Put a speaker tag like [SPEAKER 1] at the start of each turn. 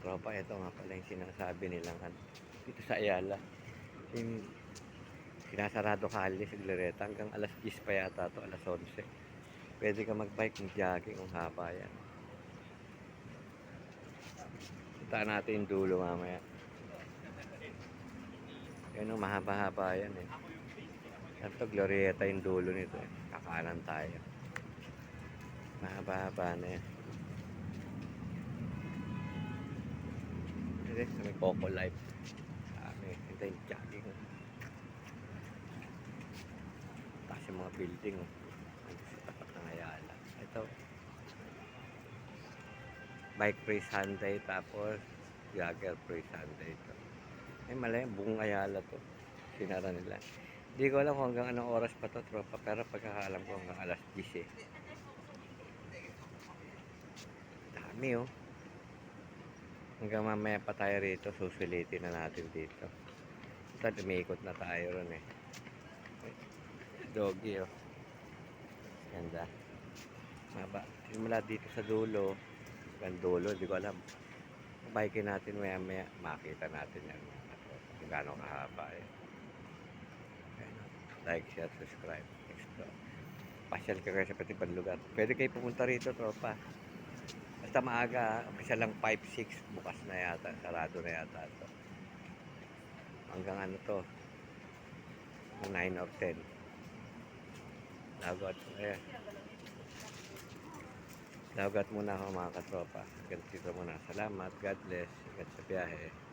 [SPEAKER 1] Tropa, ito nga pala yung sinasabi nilang dito sa Ayala. Yung sinasarado ka alis sa Glorieta hanggang alas 10 pa yata to, alas 11. Pwede ka mag-bike, mag-jogging, kung haba yan. Puntaan natin yung dulo mamaya. Yan o, mahaba-haba yan eh. Saan to? Glorieta yung dulo nito eh. Kakanan tayo. Mahaba-haba na yan. Sa may Coco Life. Ito yung jogging. Tapos yung mga building. Sa tapat ng Ayala. Ito. Bike free Sunday. Tapos jogger free Sunday ito. Ay mali. Buong Ayala to. Sinara nila. Hindi ko alam kung hanggang anong oras pa to, tropa. Pero pagkakaalam ko hanggang alas 10 eh. Dami oh. Hanggang mamaya pa tayo rito. Susulitin na natin dito. Ito, umiikot na tayo ron eh. Doggy oh. Ganda. Maba. Simula dito sa dulo. Hanggang dulo. Hindi ko alam. Bikin natin maya maya. Makita natin yan. Kung gaano kahaba eh. Like, share, subscribe. Explore. Pasyal ka kayo sa pati lugar. Pwede kayo pumunta rito, tropa. Basta maaga, umpisa lang 5-6, bukas na yata, sarado na yata ito. Hanggang ano to, 9 or 10. Lagot muna ako mga katropa. Hanggang dito muna. Salamat, God bless. Hanggang sa biyahe.